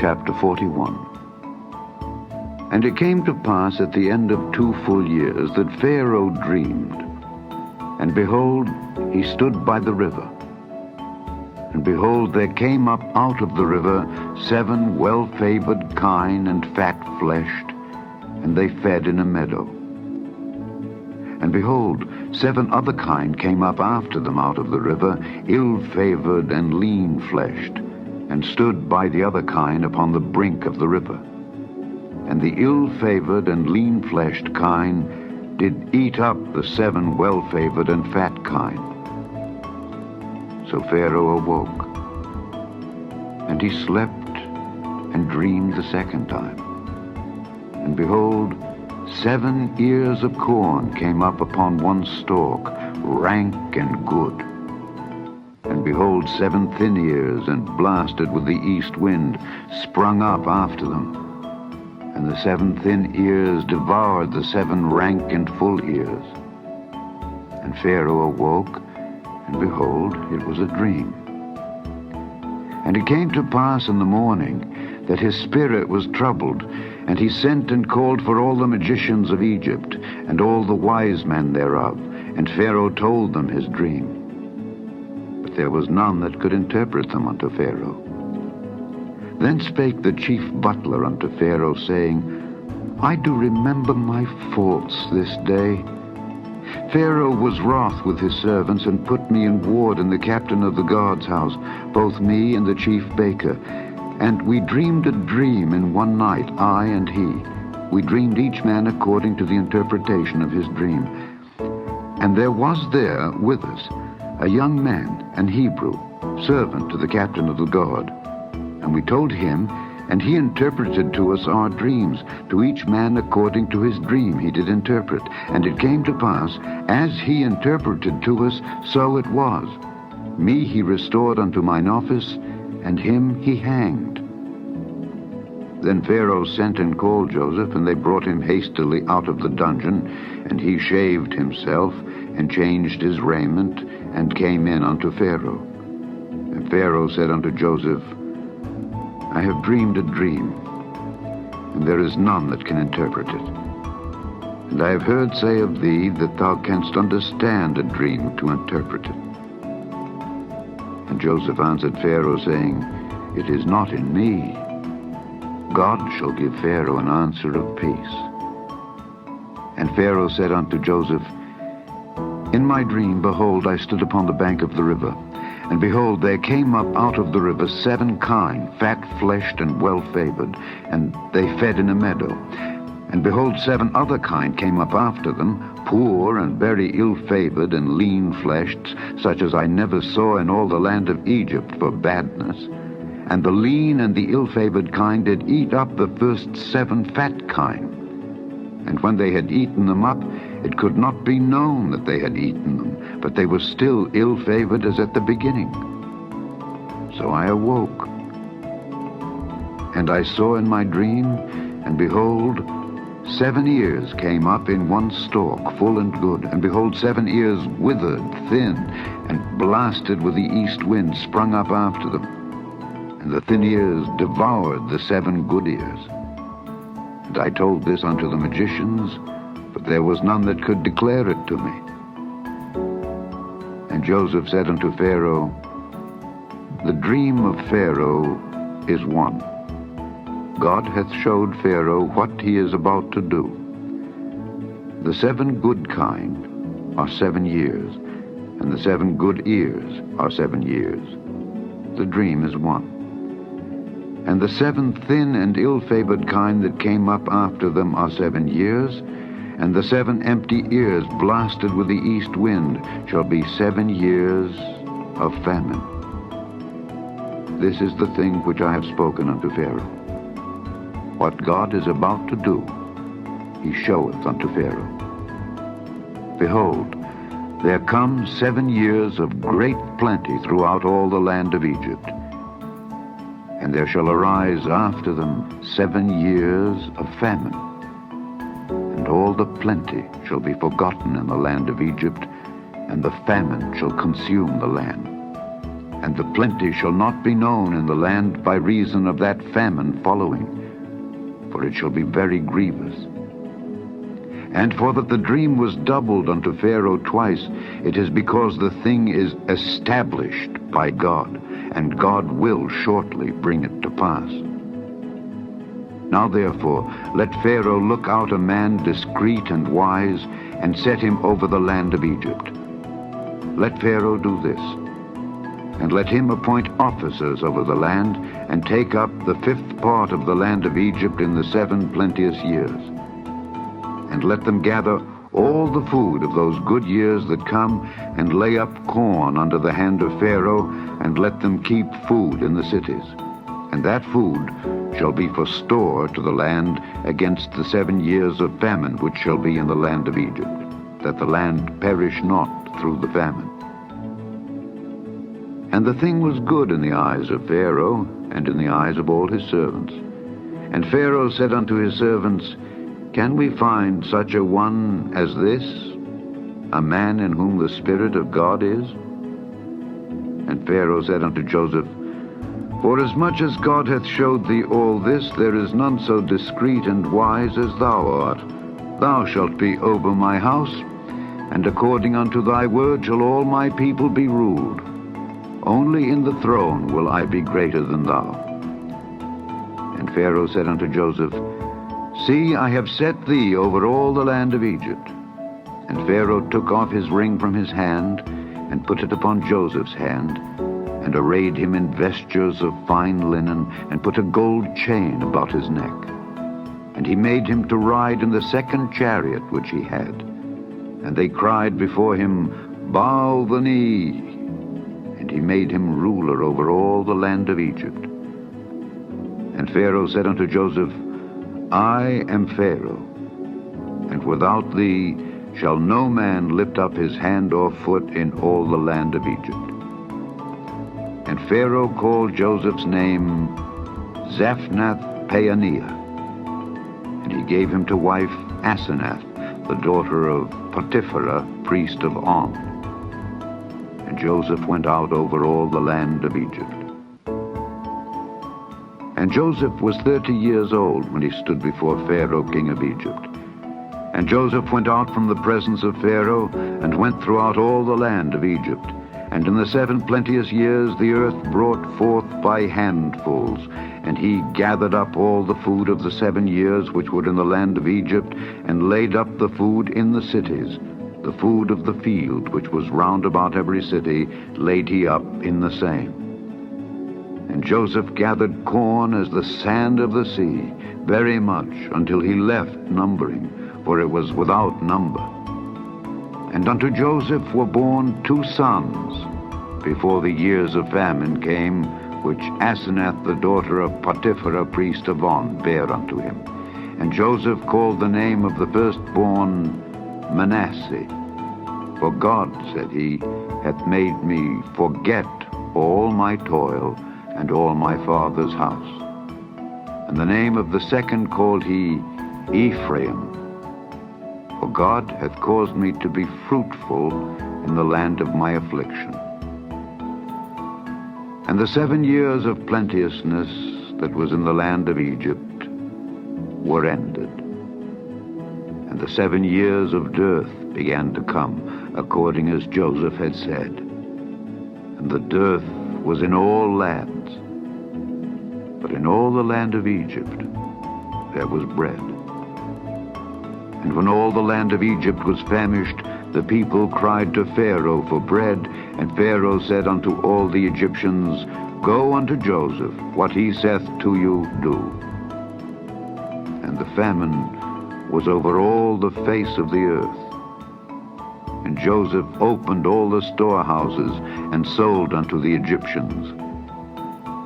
chapter 41. And it came to pass at the end of 2 full years that Pharaoh dreamed. And behold, he stood by the river. And behold, there came up out of the river 7 well-favored kine and fat-fleshed, and they fed in a meadow. And behold, 7 other kine came up after them out of the river, ill-favored and lean-fleshed, and stood by the other kine upon the brink of the river. And the ill-favored and lean-fleshed kine did eat up the 7 well-favored and fat kine. So Pharaoh awoke, and he slept and dreamed the second time. And behold, 7 ears of corn came up upon one stalk, rank and good. And behold, 7 thin ears, and blasted with the east wind, sprung up after them. And the 7 thin ears devoured the 7 rank and full ears. And Pharaoh awoke, and behold, it was a dream. And it came to pass in the morning that his spirit was troubled, and he sent and called for all the magicians of Egypt, and all the wise men thereof. And Pharaoh told them his dream. But there was none that could interpret them unto Pharaoh. Then spake the chief butler unto Pharaoh, saying, I do remember my faults this day. Pharaoh was wroth with his servants, and put me in ward in the captain of the guard's house, both me and the chief baker. And we dreamed a dream in one night, I and he. We dreamed each man according to the interpretation of his dream. And there was there with us a young man, an Hebrew, servant to the captain of the guard. And we told him, and he interpreted to us our dreams. To each man according to his dream he did interpret. And it came to pass, as he interpreted to us, so it was. Me he restored unto mine office, and him he hanged. Then Pharaoh sent and called Joseph, and they brought him hastily out of the dungeon. And he shaved himself, and changed his raiment, and came in unto Pharaoh. And Pharaoh said unto Joseph, I have dreamed a dream, and there is none that can interpret it. And I have heard say of thee that thou canst understand a dream to interpret it. And Joseph answered Pharaoh, saying, It is not in me. God shall give Pharaoh an answer of peace. And Pharaoh said unto Joseph, In my dream, behold, I stood upon the bank of the river. And behold, there came up out of the river 7 kine, fat-fleshed and well-favored, and they fed in a meadow. And behold, 7 other kine came up after them, poor and very ill-favored and lean-fleshed, such as I never saw in all the land of Egypt for badness. And the lean and the ill-favored kine did eat up the first 7 fat kine. And when they had eaten them up, it could not be known that they had eaten them, but they were still ill-favored as at the beginning. So I awoke, and I saw in my dream, and behold, 7 ears came up in one stalk, full and good, and behold, 7 ears withered, thin, and blasted with the east wind, sprung up after them. And the thin ears devoured the 7 good ears. And I told this unto the magicians, but there was none that could declare it to me. And Joseph said unto Pharaoh, The dream of Pharaoh is one. God hath showed Pharaoh what he is about to do. The 7 good kine are 7 years, and the 7 good ears are 7 years. The dream is one. And the 7 thin and ill-favored kine that came up after them are 7 years, and the 7 empty ears blasted with the east wind shall be 7 years of famine. This is the thing which I have spoken unto Pharaoh. What God is about to do, he showeth unto Pharaoh. Behold, there come 7 years of great plenty throughout all the land of Egypt. And there shall arise after them 7 years of famine. And all the plenty shall be forgotten in the land of Egypt, and the famine shall consume the land. and the plenty shall not be known in the land by reason of that famine following, for it shall be very grievous. And for that the dream was doubled unto Pharaoh twice, it is because the thing is established by God, and God will shortly bring it to pass. Now therefore, let Pharaoh look out a man discreet and wise, and set him over the land of Egypt. Let Pharaoh do this, and let him appoint officers over the land, and take up the 5th part of the land of Egypt in the 7 plenteous years. And let them gather all the food of those good years that come, and lay up corn under the hand of Pharaoh, and let them keep food in the cities. And that food shall be for store to the land against the 7 years of famine which shall be in the land of Egypt, that the land perish not through the famine. And the thing was good in the eyes of Pharaoh, and in the eyes of all his servants. And Pharaoh said unto his servants, Can we find such a one as this, a man in whom the Spirit of God is? And Pharaoh said unto Joseph, Forasmuch as God hath showed thee all this, there is none so discreet and wise as thou art. Thou shalt be over my house, and according unto thy word shall all my people be ruled. Only in the throne will I be greater than thou. And Pharaoh said unto Joseph, See, I have set thee over all the land of Egypt. And Pharaoh took off his ring from his hand, and put it upon Joseph's hand, and arrayed him in vestures of fine linen, and put a gold chain about his neck. And he made him to ride in the 2nd chariot which he had. And they cried before him, Bow the knee. And he made him ruler over all the land of Egypt. And Pharaoh said unto Joseph, I am Pharaoh, and without thee shall no man lift up his hand or foot in all the land of Egypt. And Pharaoh called Joseph's name Zaphnath-Paaneah, and he gave him to wife Asenath, the daughter of Potiphera, priest of On. And Joseph went out over all the land of Egypt. And Joseph was 30 years old when he stood before Pharaoh, king of Egypt. And Joseph went out from the presence of Pharaoh, and went throughout all the land of Egypt. And in the 7 plenteous years the earth brought forth by handfuls, and he gathered up all the food of the 7 years which were in the land of Egypt, and laid up the food in the cities. The food of the field which was round about every city laid he up in the same. And Joseph gathered corn as the sand of the sea, very much, until he left numbering, for it was without number. And unto Joseph were born 2 sons, before the years of famine came, which Asenath the daughter of Potiphera, priest of On, bare unto him. And Joseph called the name of the firstborn Manasseh. For God, said he, hath made me forget all my toil and all my father's house. And the name of the second called he Ephraim. For God hath caused me to be fruitful in the land of my affliction. And the 7 years of plenteousness that was in the land of Egypt were ended. And the 7 years of dearth began to come, according as Joseph had said. And the dearth was in all lands, but in all the land of Egypt there was bread. And when all the land of Egypt was famished, the people cried to Pharaoh for bread, and Pharaoh said unto all the Egyptians, Go unto Joseph, what he saith to you, do. And the famine was over all the face of the earth. And Joseph opened all the storehouses, and sold unto the Egyptians.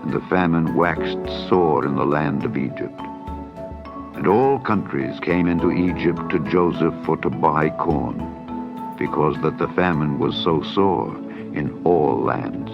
And the famine waxed sore in the land of Egypt. And all countries came into Egypt to Joseph for to buy corn, because that the famine was so sore in all lands.